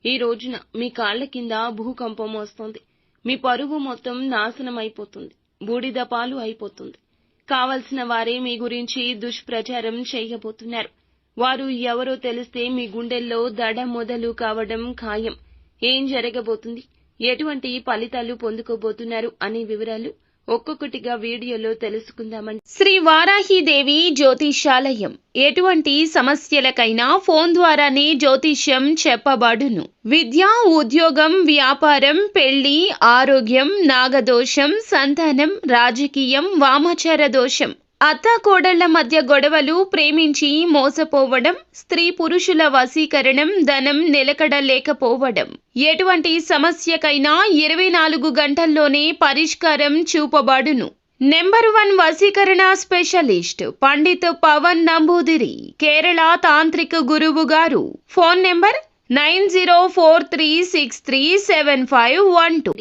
ఈ రోజున మీ కాళ్ల కింద భూకంపం వస్తోంది. మీ పరువు మొత్తం నాశనమైపోతుంది. బూడిద పాలు అయిపోతుంది. కావలసిన వారే మీ గురించి దుష్ప్రచారం చేయబోతున్నారు. వారు ఎవరో తెలిస్తే మీ గుండెల్లో దడ మొదలు కావడం ఖాయం. ఏం జరగబోతుంది, ఎటువంటి ఫలితాలు పొందుకోబోతున్నారు అనే వివరాలు ఒక్కొక్కటిగా వీడియోలో తెలుసుకుందామండి. శ్రీ వారాహిదేవి జ్యోతిష్యాలయం. ఎటువంటి సమస్యలకైనా ఫోన్ ద్వారానే జ్యోతిష్యం చెప్పబడును. విద్య, ఉద్యోగం, వ్యాపారం, పెళ్లి, ఆరోగ్యం, నాగదోషం, సంతానం, రాజకీయం, వామాచార దోషం, అత్తాకోడళ్ల మధ్య గొడవలు, ప్రేమించి మోసపోవడం, స్త్రీ పురుషుల వశీకరణం, ధనం నిలకడ లేకపోవడం, ఎటువంటి సమస్యకైనా 24 గంటల్లోనే పరిష్కారం చూపబడును. నెంబర్ 1 వశీకరణ స్పెషలిస్ట్ పండిత్ పవన్ నంబూదిరి, కేరళ తాంత్రిక గురువు గారు. Phone number 9043637512.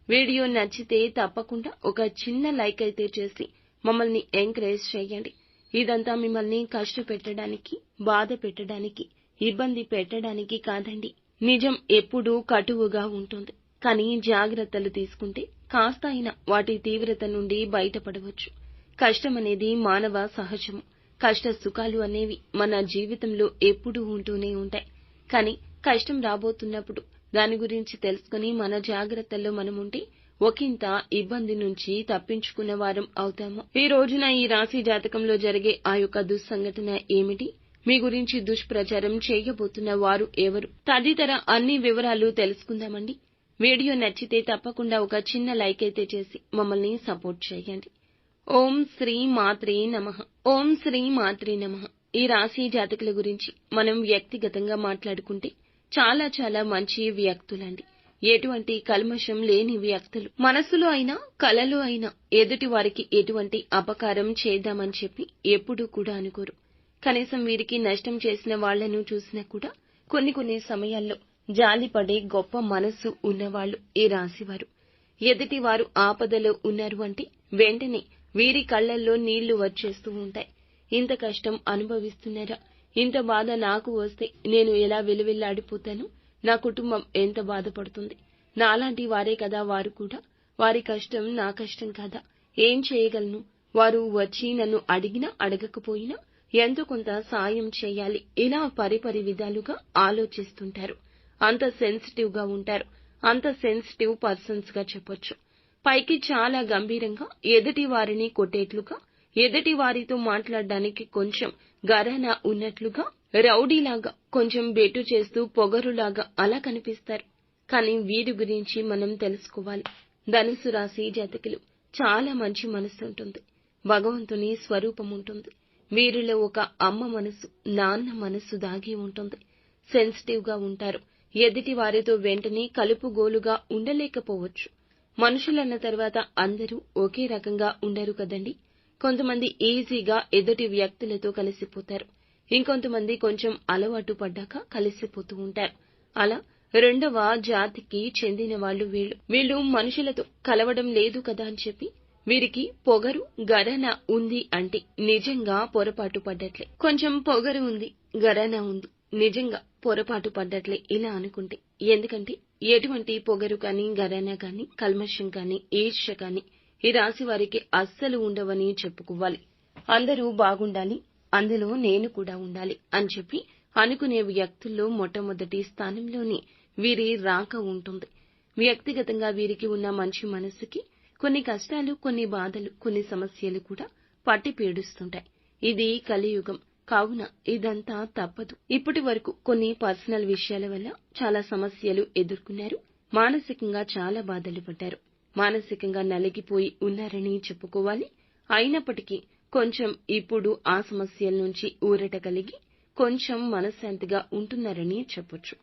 వీడియో నచ్చితే తప్పకుండా ఒక చిన్న లైక్ అయితే చేసి మమ్మల్ని ఎంకరేజ్ చేయండి. ఇదంతా మిమ్మల్ని కష్టపెట్టడానికి, బాధ పెట్టడానికి, ఇబ్బంది పెట్టడానికి కాదండి. నిజం ఎప్పుడూ కటువుగా ఉంటుంది. కానీ జాగ్రత్తలు తీసుకుంటే కాస్త అయినా వాటి తీవ్రత నుండి బయటపడవచ్చు. కష్టమనేది మానవ సహజము. కష్ట సుఖాలు అనేవి మన జీవితంలో ఎప్పుడూ ఉంటూనే ఉంటాయి. కానీ కష్టం రాబోతున్నప్పుడు దాని గురించి తెలుసుకుని మన జాగ్రత్తల్లో మనముంటే ఒకంత ఇబ్బంది నుంచి తప్పించుకున్న వారం అవుతాము. ఈ రోజున ఈ రాశి జాతకంలో జరిగే ఆ యొక్క దుస్సంఘటన ఏమిటి, మీ గురించి దుష్ప్రచారం చేయబోతున్న వారు ఎవరు, తదితర అన్ని వివరాలు తెలుసుకుందామండి. వీడియో నచ్చితే తప్పకుండా ఒక చిన్న లైక్ అయితే చేసి మమ్మల్ని సపోర్ట్ చేయండి. ఓం శ్రీ మాత్రే నమః. ఓం శ్రీ మాత్రే నమః. ఈ రాశి జాతకుల గురించి మనం వ్యక్తిగతంగా మాట్లాడుకుంటే చాలా మంచి వ్యక్తులండి. ఎటువంటి కల్మషం లేని వ్యక్తులు. మనసులో అయినా కలలో అయినా ఎదుటి వారికి ఎటువంటి అపకారం చేద్దామని చెప్పి ఎప్పుడూ కూడా అనుకోరు. కనీసం వీరికి నష్టం చేసిన వాళ్లను చూసినా కూడా కొన్ని సమయాల్లో జాలిపడే గొప్ప మనసు ఉన్నవాళ్లు ఈ రాశివారు. ఎదుటి వారు ఆపదలో ఉన్నారు అంటే వెంటనే వీరి కళ్లల్లో నీళ్లు వచ్చేస్తూ ఉంటాయి. ఇంత కష్టం అనుభవిస్తున్నారా, ఇంత బాధ నాకు వస్తే నేను ఎలా విలువిల్లాడిపోతాను, నా కుటుంబం ఎంత బాధపడుతుంది, నాలాంటి వారే కదా వారు కూడా, వారి కష్టం నా కష్టం కాదా, ఏం చేయగలను, వారు వచ్చి నన్ను అడిగినా అడగకపోయినా ఎంతో కొంత సాయం చేయాలి, ఇలా పరిపరి విధాలుగా ఆలోచిస్తుంటారు. అంత సెన్సిటివ్ గా ఉంటారు. అంత సెన్సిటివ్ పర్సన్స్ గా చెప్పొచ్చు. పైకి చాలా గంభీరంగా ఎదుటి వారిని కొట్టేట్లుగా, ఎదుటి వారితో మాట్లాడడానికి కొంచెం గరానా ఉన్నట్లుగా, రౌడీలాగా, కొంచెం బెట్టు చేస్తూ పొగరులాగా అలా కనిపిస్తారు. కానీ వీరి గురించి మనం తెలుసుకోవాలి. ధనుసు రాశి జాతకులు చాలా మంచి మనసు ఉంటుంది. భగవంతుని స్వరూపం ఉంటుంది. వీరిలో ఒక అమ్మ మనసు, నాన్న మనసు దాగి ఉంటుంది. సెన్సిటివ్ గా ఉంటారు. ఎదుటి వారితో వెంటనే కలుపుగోలుగా ఉండలేకపోవచ్చు. మనుషులన్న తర్వాత అందరూ ఒకే రకంగా ఉండరు కదండి. కొంతమంది ఈజీగా ఎదుటి వ్యక్తులతో కలిసిపోతారు. ఇంకొంతమంది కొంచెం అలవాటు పడ్డాక కలిసిపోతూ ఉంటారు. అలా రెండవ జాతికి చెందిన వాళ్ళు వీళ్ళు మనుషులతో కలవడం లేదు కదా అని చెప్పి వీరికి పొగరు, గరానా ఉంది అంటే నిజంగా పొరపాటు పడ్డట్లే. కొంచెం పొగరు ఉంది, గరానా ఉంది, నిజంగా పొరపాటు పడ్డట్లే ఇలా అనుకుంటే. ఎందుకంటే ఎటువంటి పొగరు కానీ, గరానా కానీ, కల్మషం కానీ, ఈర్ష్య కానీ ఈ రాశి వారికి అస్సలు ఉండవని చెప్పుకోవాలి. అందరూ బాగుండాలి, అందులో నేను కూడా ఉండాలి అని చెప్పి అనుకునే వ్యక్తుల్లో మొట్టమొదటి స్థానంలోని వీరి రాక ఉంటుంది. వ్యక్తిగతంగా వీరికి ఉన్న మంచి మనసుకి కొన్ని కష్టాలు, కొన్ని బాధలు, కొన్ని సమస్యలు కూడా పట్టి పీడిస్తుంటాయి. ఇది కలియుగం కావున ఇదంతా తప్పదు. ఇప్పటి వరకు కొన్ని పర్సనల్ విషయాల వల్ల చాలా సమస్యలు ఎదుర్కొన్నారు. మానసికంగా చాలా బాధలు పడ్డారు. మానసికంగా నలిగిపోయి ఉన్నారని చెప్పుకోవాలి. అయినప్పటికీ కొంచెం ఇప్పుడు ఆ సమస్యల నుంచి ఊరట కలిగి కొంచెం మనశ్శాంతిగా ఉంటున్నారని చెప్పొచ్చు.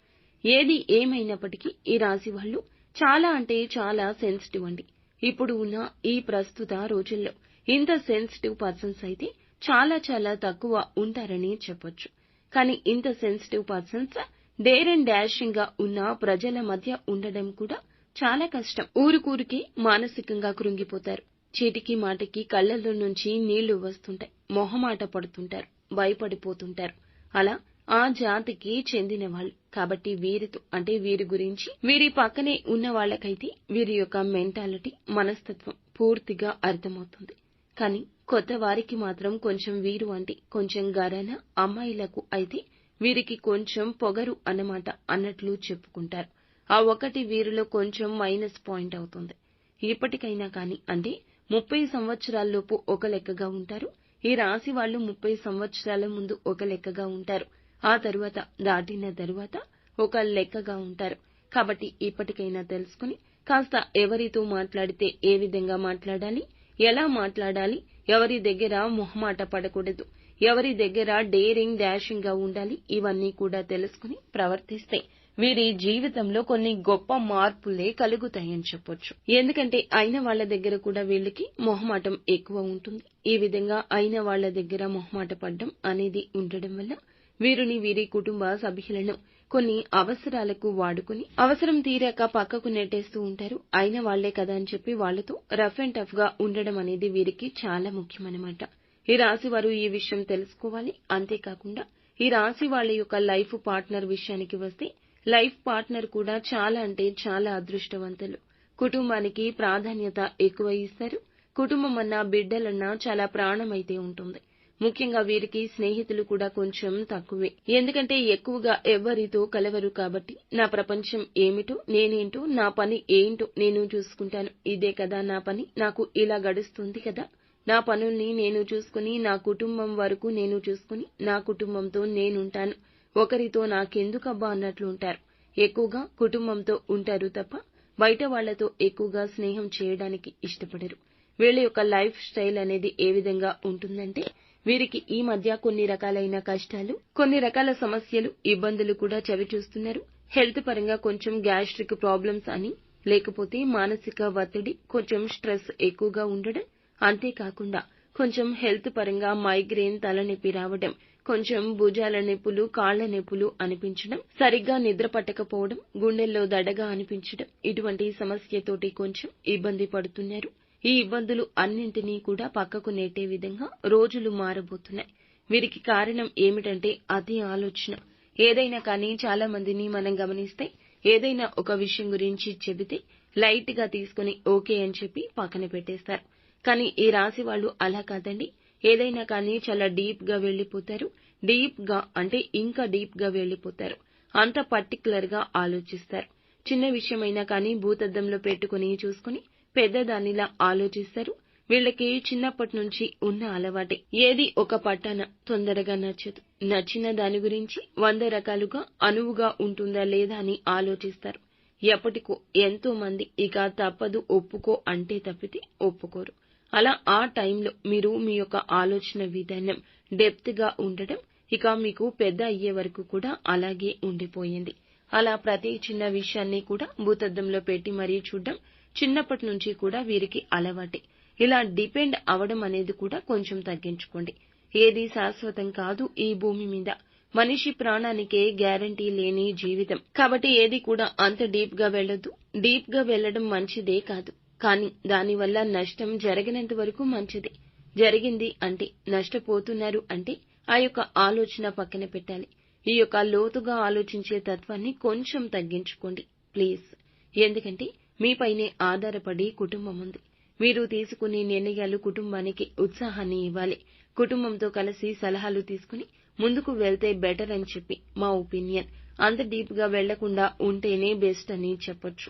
ఏది ఏమైనప్పటికీ ఈ రాశి వాళ్ళు చాలా అంటే చాలా సెన్సిటివ్ అండి. ఇప్పుడు ఉన్న ఈ ప్రస్తుత రోజుల్లో ఇంత సెన్సిటివ్ పర్సన్స్ అయితే చాలా తక్కువ ఉంటారని చెప్పొచ్చు. కానీ ఇంత sensitive persons dare and dashing గా ఉన్న ప్రజల మధ్య ఉండడం కూడా చాలా కష్టం. ఊరుకూరికే మానసికంగా కృంగిపోతారు. చీటికి మాటికి కళ్లల్లో నుంచి నీళ్లు వస్తుంటాయి. మొహమాట పడుతుంటారు, భయపడిపోతుంటారు. అలా ఆ జాతికి చెందిన వాళ్ళు కాబట్టి వీరితో అంటే వీరి గురించి వీరి పక్కనే ఉన్న వాళ్ళకైతే వీరి యొక్క మెంటాలిటీ మనస్తత్వం పూర్తిగా అర్థమవుతుంది. కానీ కొత్త వారికి మాత్రం కొంచెం వీరు అంటే కొంచెం గరాన అమ్మాయిలకు అయితే వీరికి కొంచెం పొగరు అన్నమాట అన్నట్లు చెప్పుకుంటారు. ఆ ఒకటి వీరిలో కొంచెం మైనస్ పాయింట్ అవుతుంది. ఇప్పటికైనా కానీ అంటే 30 సంవత్సరాల్లోపు ఒక లెక్కగా ఉంటారు. ఈ రాశి వాళ్ళు 30 సంవత్సరాల ముందు ఒక లెక్కగా ఉంటారు. ఆ తరువాత దాటిన తరువాత ఒక లెక్కగా ఉంటారు. కాబట్టి ఇప్పటికైనా తెలుసుకుని కాస్త ఎవరితో మాట్లాడితే ఏ విధంగా మాట్లాడాలి, ఎలా మాట్లాడాలి, ఎవరి దగ్గర మొహమాట పడకూడదు, ఎవరి దగ్గర డేరింగ్ డాషింగ్ గా ఉండాలి, ఇవన్నీ కూడా తెలుసుకుని ప్రవర్తిస్తే వీరి జీవితంలో కొన్ని గొప్ప మార్పులే కలుగుతాయని చెప్పొచ్చు. ఎందుకంటే అయిన వాళ్ళ దగ్గర కూడా వీళ్ళకి మొహమాటం ఎక్కువ ఉంటుంది. ఈ విధంగా అయిన వాళ్ళ దగ్గర మొహమాట పడ్డం అనేది ఉండడం వల్ల వీరిని వీరి కుటుంబ సభ్యులను కొన్ని అవసరాలకు వాడుకుని అవసరం తీరాక పక్కకు నెట్టేస్తూ ఉంటారు. అయిన వాళ్లే కదా అని చెప్పి వాళ్లతో రఫ్ అండ్ టఫ్ గా ఉండడం అనేది వీరికి చాలా ముఖ్యమన్నమాట. ఈ రాశి వారు ఈ విషయం తెలుసుకోవాలి. అంతేకాకుండా ఈ రాశి వాళ్ళ యొక్క లైఫ్ పార్ట్నర్ విషయానికి వస్తే లైఫ్ పార్ట్నర్ కూడా చాలా అంటే చాలా అదృష్టవంతులు. కుటుంబానికి ప్రాధాన్యత ఎక్కువ ఇస్తారు. కుటుంబం అన్నా బిడ్డలన్నా చాలా ప్రాణమైతే ఉంటుంది. ముఖ్యంగా వీరికి స్నేహితులు కూడా కొంచెం తక్కువే. ఎందుకంటే ఎక్కువగా ఎవ్వరితో కలవరు కాబట్టి నా ప్రపంచం ఏమిటో నేనేంటో నా పని ఏంటో నేను చూసుకుంటాను. ఇదే కదా నా పని, నాకు ఇలా గడుస్తుంది కదా, నా పనుల్ని నేను చూసుకుని నా కుటుంబం వరకు నేను చూసుకుని నా కుటుంబంతో నేనుంటాను, ఒకరితో నాకెందుకబ్బా అన్నట్లు ఉంటారు. ఎక్కువగా కుటుంబంతో ఉంటారు తప్ప బయట వాళ్లతో ఎక్కువగా స్నేహం చేయడానికి ఇష్టపడరు. వీళ్ళ యొక్క లైఫ్ స్టైల్ అనేది ఏ విధంగా ఉంటుందంటే వీరికి ఈ మధ్య కొన్ని రకాలైన కష్టాలు, కొన్ని రకాల సమస్యలు, ఇబ్బందులు కూడా చవిచూస్తున్నారు. హెల్త్ పరంగా కొంచెం గ్యాస్ట్రిక్ ప్రాబ్లమ్స్ అని, లేకపోతే మానసిక ఒత్తిడి, కొంచెం స్ట్రెస్ ఎక్కువగా ఉండడం, అంతేకాకుండా కొంచెం హెల్త్ పరంగా మైగ్రేన్, తలనొప్పి రావడం, కొంచెం భుజాల నొప్పులు, కాళ్ల నొప్పులు అనిపించడం, సరిగ్గా నిద్ర పట్టకపోవడం, గుండెల్లో దడగా అనిపించడం, ఇటువంటి సమస్యతోటి కొంచెం ఇబ్బంది పడుతున్నారు. ఈ ఇబ్బందులు అన్నింటినీ కూడా పక్కకు నెట్టే విధంగా రోజులు మారబోతున్నాయి. వీరికి కారణం ఏమిటంటే అతి ఆలోచన. ఏదైనా కానీ చాలా మందిని మనం గమనిస్తే ఏదైనా ఒక విషయం గురించి చెబితే లైట్ గా తీసుకుని ఓకే అని చెప్పి పక్కన పెట్టేస్తారు. కానీ ఈ రాశి వాళ్ళు అలా కాదండి. ఏదైనా కానీ చాలా డీప్ గా వెళ్లిపోతారు. డీప్ గా అంటే ఇంకా డీప్ గా వెళ్లిపోతారు. అంత పర్టికులర్ గా ఆలోచిస్తారు. చిన్న విషయమైనా కానీ భూతద్దంలో పెట్టుకుని చూసుకుని పెద్దదానిలా ఆలోచిస్తారు. వీళ్ళకి చిన్నప్పటి నుంచి ఉన్న అలవాటే. ఏది ఒక పట్టాన తొందరగా నచ్చదు. నచ్చిన దాని గురించి 100 రకాలుగా అనువుగా ఉంటుందా లేదా అని ఆలోచిస్తారు. ఎప్పటికో ఎంతో మంది ఇక తప్పదు ఒప్పుకో అంటే తప్పితే ఒప్పుకోరు. అలా ఆ టైంలో మీరు మీ యొక్క ఆలోచన విధానం డెప్త్ గా ఉండడం ఇక మీకు పెద్ద అయ్యే వరకు కూడా అలాగే ఉండిపోయింది. అలా ప్రతి చిన్న విషయాన్ని కూడా భూతద్దంలో పెట్టి మరీ చూడడం చిన్నప్పటి నుంచి కూడా వీరికి అలవాటే. ఇలా డిపెండ్ అవడం అనేది కూడా కొంచెం తగ్గించుకోండి. ఏది శాశ్వతం కాదు ఈ భూమి మీద. మనిషి ప్రాణానికే గ్యారంటీ లేని జీవితం. కాబట్టి ఏది కూడా అంత డీప్ గా వెళ్ళొద్దు. డీప్ గా వెళ్ళడం మంచిదే కాదు. కానీ దానివల్ల నష్టం జరగనంత వరకు మంచిది. జరిగింది అంటే నష్టపోతున్నారు అంటే ఆ యొక్క ఆలోచన పక్కన పెట్టాలి. ఈ యొక్క లోతుగా ఆలోచించే తత్వాన్ని కొంచెం తగ్గించుకోండి ప్లీజ్. ఎందుకంటే మీపైనే ఆధారపడి కుటుంబం ఉంది. మీరు తీసుకునే నిర్ణయాలు కుటుంబానికి ఉత్సాహాన్ని ఇవ్వాలి. కుటుంబంతో కలిసి సలహాలు తీసుకుని ముందుకు వెళ్తే బెటర్ అని చెప్పి మా ఒపీనియన్. అంత డీప్ గా వెళ్లకుండా ఉంటేనే బెస్ట్ అని చెప్పొచ్చు.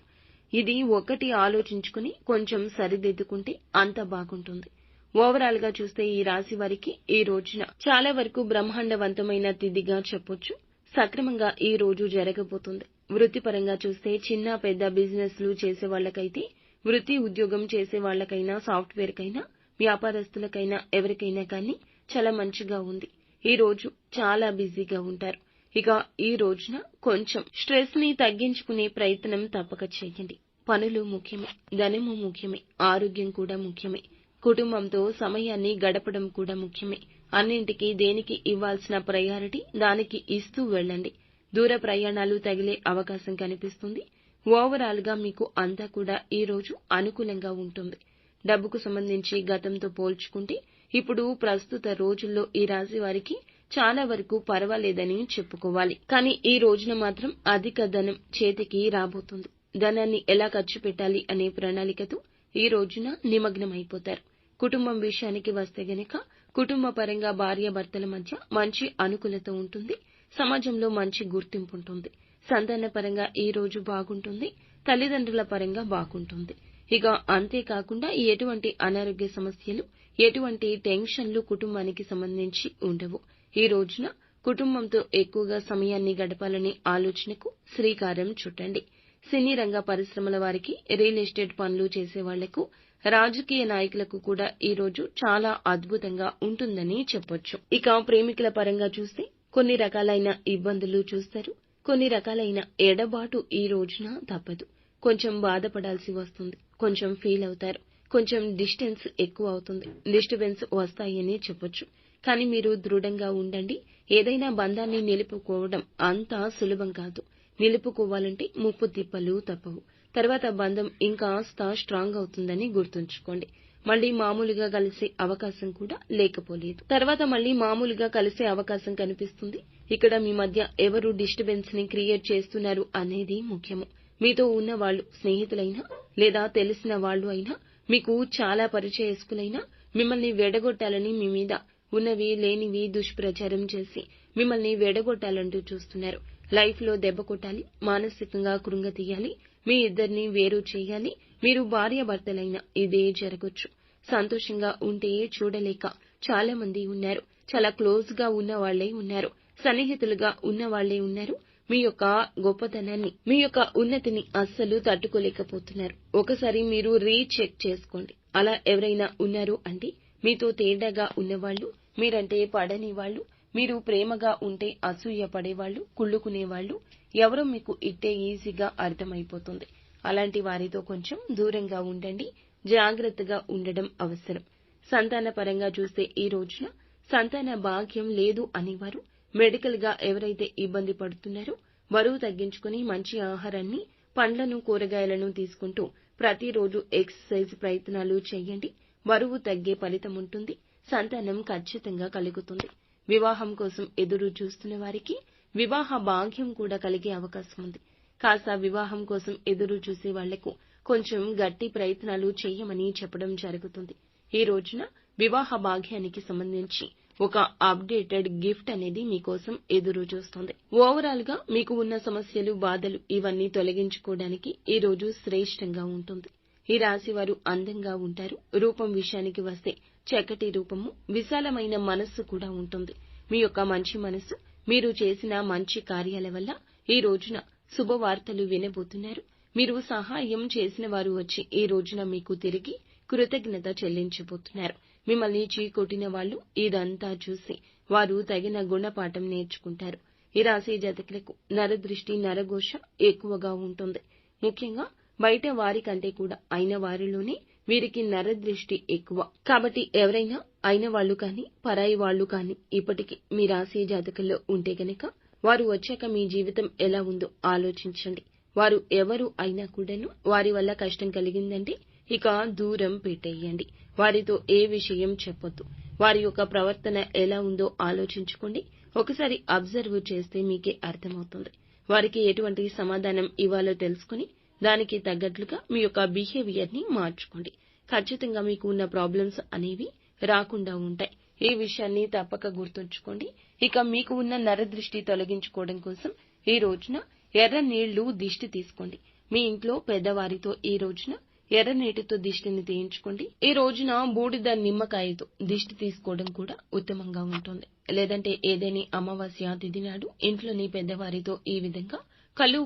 ఇది ఒకటి ఆలోచించుకుని కొంచెం సరిదిద్దుకుంటే అంత బాగుంటుంది. ఓవరాల్ గా చూస్తే ఈ రాశి వారికి ఈ రోజున చాలా వరకు బ్రహ్మాండవంతమైన తిథిగా చెప్పొచ్చు. సక్రమంగా ఈ రోజు జరగబోతుంది. వృత్తిపరంగా చూస్తే చిన్న పెద్ద బిజినెస్ లు చేసే వాళ్ళకైతే, వృత్తి ఉద్యోగం చేసే వాళ్ళకైనా, సాఫ్ట్వేర్ కైనా, వ్యాపారస్తులకైనా ఎవరికైనా కానీ చాలా మంచిగా ఉంది. ఈ రోజు చాలా బిజీగా ఉంటారు. ఇక ఈ రోజున కొంచెం స్ట్రెస్ ని తగ్గించుకునే ప్రయత్నం తప్పక చేయండి. పనులు ముఖ్యమే, ధనము ముఖ్యమే, ఆరోగ్యం కూడా ముఖ్యమే, కుటుంబంతో సమయాన్ని గడపడం కూడా ముఖ్యమే. అన్నింటికీ దేనికి ఇవ్వాల్సిన ప్రయారిటీ దానికి ఇస్తూ వెళ్ళండి. దూర ప్రయాణాలు తగిలే అవకాశం కనిపిస్తుంది. ఓవరాల్ గా మీకు అంతా కూడా ఈ రోజు అనుకూలంగా ఉంటుంది. డబ్బుకు సంబంధించి గతంతో పోల్చుకుంటే ఇప్పుడు ప్రస్తుత రోజుల్లో ఈ రాశి వారికి చాలా వరకు పర్వాలేదని చెప్పుకోవాలి. కానీ ఈ రోజున మాత్రం అధిక ధనం చేతికి రాబోతుంది. ధనాన్ని ఎలా ఖర్చు పెట్టాలి అనే ప్రణాళికతో ఈ రోజున నిమగ్నమైపోతారు. కుటుంబం విషయానికి వస్తే గనక కుటుంబ పరంగా భార్యాభర్తల మధ్య మంచి అనుకూలత ఉంటుంది. సమాజంలో మంచి గుర్తింపు ఉంటుంది. సంతాన పరంగా ఈ రోజు బాగుంటుంది. తల్లిదండ్రుల పరంగా బాగుంటుంది. ఇక అంతేకాకుండా ఎటువంటి అనారోగ్య సమస్యలు, ఎటువంటి టెన్షన్లు కుటుంబానికి సంబంధించి ఉండవు. ఈ రోజున కుటుంబంతో ఎక్కువగా సమయాన్ని గడపాలనే ఆలోచనకు శ్రీకారం చుట్టండి. సినీ రంగ పరిశ్రమల వారికి, రియల్ ఎస్టేట్ పనులు చేసే వాళ్లకు, రాజకీయ నాయకులకు కూడా ఈ రోజు చాలా అద్భుతంగా ఉంటుందని చెప్పొచ్చు. ఇక ప్రేమికుల పరంగా చూస్తే కొన్ని రకాలైన ఇబ్బందులు చూస్తారు. కొన్ని రకాలైన ఎడబాటు ఈ రోజున తప్పదు. కొంచెం బాధపడాల్సి వస్తుంది. కొంచెం ఫీల్ అవుతారు. కొంచెం డిస్టెన్స్ ఎక్కువ అవుతుంది. డిస్టర్బెన్స్ వస్తాయని చెప్పొచ్చు. కానీ మీరు దృఢంగా ఉండండి. ఏదైనా బంధాన్ని నిలుపుకోవడం అంత సులభం కాదు. నిలుపుకోవాలంటే ముప్పు తిప్పలు తప్పవు. తర్వాత బంధం ఇంకాస్త స్ట్రాంగ్ అవుతుందని గుర్తుంచుకోండి. మళ్లీ మామూలుగా కలిసే అవకాశం కూడా లేకపోలేదు. తర్వాత మళ్లీ మామూలుగా కలిసే అవకాశం కనిపిస్తుంది. ఇక్కడ మీ మధ్య ఎవరు డిస్టర్బెన్స్ ని క్రియేట్ చేస్తున్నారు అనేది ముఖ్యము. మీతో ఉన్న వాళ్ళు స్నేహితులైనా లేదా తెలిసిన వాళ్ళు అయినా, మీకు చాలా పరిచయస్తులైనా మిమ్మల్ని వెడగొట్టాలని మీ మీద ఉన్నవి లేనివి దుష్ప్రచారం చేసి మిమ్మల్ని వెడగొట్టాలంటూ చూస్తున్నారు. లైఫ్ లో దెబ్బ కొట్టాలి, మానసికంగా కృంగతీయాలి, మీ ఇద్దరిని వేరు చేయాలి. మీరు భార్యాభర్తలైనా ఇదే జరగొచ్చు. సంతోషంగా ఉంటే చూడలేక చాలా మంది ఉన్నారు. చాలా క్లోజ్ గా ఉన్న వాళ్లే ఉన్నారు. సన్నిహితులుగా ఉన్న వాళ్లే ఉన్నారు. మీ యొక్క గొప్పతనాన్ని, మీ యొక్క ఉన్నతిని అస్సలు తట్టుకోలేకపోతున్నారు. ఒకసారి మీరు రీచెక్ చేసుకోండి. అలా ఎవరైనా ఉన్నారు అంటే మీతో తేడాగా ఉన్నవాళ్లు, మీరంటే పడని వాళ్ళు, మీరు ప్రేమగా ఉంటే అసూయ పడేవాళ్లు, కుళ్ళుకునేవాళ్లు ఎవరో మీకు ఇట్టే ఈజీగా అర్థమైపోతుంది. అలాంటి వారితో కొంచెం దూరంగా ఉండండి. జాగ్రత్తగా ఉండడం అవసరం. సంతాన పరంగా చూస్తే ఈ రోజున సంతాన భాగ్యం లేదు అనేవారు, మెడికల్ గా ఎవరైతే ఇబ్బంది పడుతున్నారో బరువు తగ్గించుకుని మంచి ఆహారాన్ని, పండ్లను, కూరగాయలను తీసుకుంటూ ప్రతిరోజు ఎక్సర్సైజ్ ప్రయత్నాలు చేయండి. బరువు తగ్గే ఫలితం ఉంటుంది. సంతానం ఖచ్చితంగా కలుగుతుంది. వివాహం కోసం ఎదురు చూస్తున్న వారికి వివాహ భాగ్యం కూడా కలిగే అవకాశం ఉంది. కాస్త వివాహం కోసం ఎదురు చూసే వాళ్లకు కొంచెం గట్టి ప్రయత్నాలు చేయమని చెప్పడం జరుగుతుంది. ఈ రోజున వివాహ భాగ్యానికి సంబంధించి ఒక అప్డేటెడ్ గిఫ్ట్ అనేది మీకోసం ఎదురు చూస్తుంది. ఓవరాల్ గా మీకు ఉన్న సమస్యలు, బాధలు ఇవన్నీ తొలగించుకోవడానికి ఈ రోజు శ్రేష్టంగా ఉంటుంది. ఈ రాశి వారు అందంగా ఉంటారు. రూపం విషయానికి వస్తే చక్కటి రూపము, విశాలమైన మనస్సు కూడా ఉంటుంది. మీ యొక్క మంచి మనస్సు, మీరు చేసిన మంచి కార్యాల వల్ల ఈ రోజున శుభవార్తలు వినబోతున్నారు. మీరు సహాయం చేసిన వారు వచ్చి ఈ రోజున మీకు తిరిగి కృతజ్ఞత చెల్లించబోతున్నారు. మిమ్మల్ని చీకొట్టిన వాళ్ళు ఇదంతా చూసి వారు తగిన గుణపాఠం నేర్చుకుంటారు. ఈ రాశి జాతకులకు నరదృష్టి, నరఘోష ఎక్కువగా ఉంటుంది. ముఖ్యంగా బయట వారి కంటే కూడా అయిన వారిలోనే వీరికి నరదృష్టి ఎక్కువ. కాబట్టి ఎవరైనా అయిన వాళ్ళు కానీ, పరాయి వాళ్ళు కానీ ఇప్పటికీ మీ రాశి జాతకుల్లో ఉంటే గనక వారు వచ్చాక మీ జీవితం ఎలా ఉందో ఆలోచించండి. వారు ఎవరు అయినా కూడాను వారి వల్ల కష్టం కలిగిందంటే ఇక దూరం పెట్టేయండి. వారితో ఏ విషయం చెప్పొద్దు. వారి యొక్క ప్రవర్తన ఎలా ఉందో ఆలోచించుకోండి. ఒకసారి అబ్జర్వ్ చేస్తే మీకే అర్థమవుతుంది. వారికి ఎటువంటి సమాధానం ఇవ్వాలో తెలుసుకుని దానికి తగ్గట్లుగా మీ యొక్క బిహేవియర్ ని మార్చుకోండి. ఖచ్చితంగా మీకు ఉన్న ప్రాబ్లమ్స్ అనేవి రాకుండా ఉంటాయి. ఈ విషయాన్ని తప్పక గుర్తుంచుకోండి. ఇక మీకు ఉన్న నరదృష్టి తొలగించుకోవడం కోసం ఈ రోజున ఎర్ర నీళ్లు దిష్టి తీసుకోండి. మీ ఇంట్లో పెద్దవారితో ఈ రోజున ఎర్ర నీటితో దిష్టిని తీయించుకోండి. ఈ రోజున బూడిద నిమ్మకాయతో దిష్టి తీసుకోవడం కూడా ఉత్తమంగా ఉంటుంది. లేదంటే ఏదేని అమావాస్య తిథి నాడు ఇంట్లోని పెద్దవారితో ఈ విధంగా కల్లు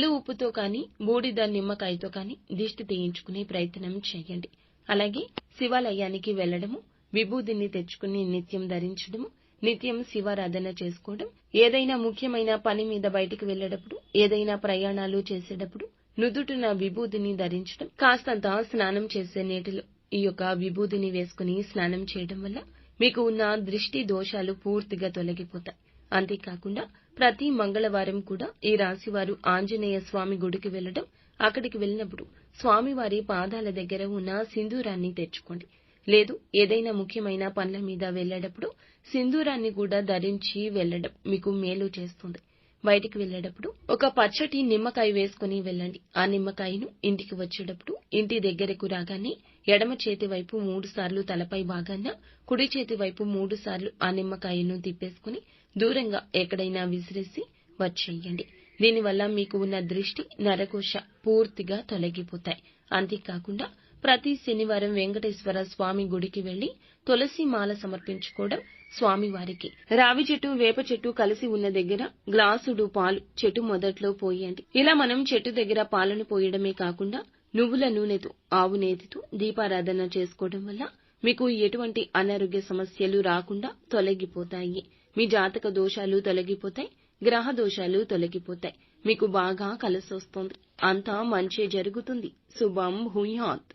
ఉప్పుతో కానీ బూడిద నిమ్మకాయతో కానీ దిష్టి తీయించుకునే ప్రయత్నం చేయండి. అలాగే శివాలయానికి వెళ్లడము, విభూదిని తెచ్చుకుని నిత్యం ధరించడము, నిత్యం శివారాధన చేసుకోవడం, ఏదైనా ముఖ్యమైన పని మీద బయటికి వెళ్లేటప్పుడు, ఏదైనా ప్రయాణాలు చేసేటప్పుడు నుదుటిన విభూదిని ధరించడం, కాస్తంత స్నానం చేసే నీటిలో ఈ యొక్క విభూదిని వేసుకుని స్నానం చేయడం వల్ల మీకు ఉన్న దృష్టి దోషాలు పూర్తిగా తొలగిపోతాయి. అంతేకాకుండా ప్రతి మంగళవారం కూడా ఈ రాశివారు ఆంజనేయ స్వామి గుడికి వెళ్లడం, అక్కడికి వెళ్ళినప్పుడు స్వామివారి పాదాల దగ్గర ఉన్న సింధూరాన్ని తెచ్చుకోండి. లేదు ఏదైనా ముఖ్యమైన పనుల మీద వెళ్లేటప్పుడు సింధూరాన్ని కూడా ధరించి వెళ్లడం మీకు మేలు చేస్తుంది. బయటికి వెళ్లేటప్పుడు ఒక పచ్చటి నిమ్మకాయ వేసుకుని వెళ్ళండి. ఆ నిమ్మకాయను ఇంటికి వచ్చేటప్పుడు ఇంటి దగ్గరకు రాగానే ఎడమ చేతి వైపు 3 సార్లు తలపై భాగాన, కుడి చేతి వైపు 3 సార్లు ఆ నిమ్మకాయను తిప్పేసుకుని దూరంగా ఎక్కడైనా విసిరేసి వచ్చేయండి. దీనివల్ల మీకు ఉన్న దృష్టి, నరఘోష పూర్తిగా తొలగిపోతాయి. అంతేకాకుండా ప్రతి శనివారం వెంకటేశ్వర స్వామి గుడికి వెళ్లి తులసి మాల సమర్పించుకోవడం, స్వామివారికి రావి చెట్టు, వేప చెట్టు కలిసి ఉన్న దగ్గర గ్లాసుడు పాలు చెట్టు మొదట్లో పోయండి. ఇలా మనం చెట్టు దగ్గర పాలను పోయడమే కాకుండా నువ్వుల నూనెతో, ఆవు నేతితో దీపారాధన చేసుకోవడం వల్ల మీకు ఎటువంటి అనారోగ్య సమస్యలు రాకుండా తొలగిపోతాయి. మీ జాతక దోషాలు తొలగిపోతాయి, గ్రహ దోషాలు తొలగిపోతాయి. మీకు బాగా కలిసొస్తుంది. అంతా మంచే జరుగుతుంది. శుభం భూయాత్.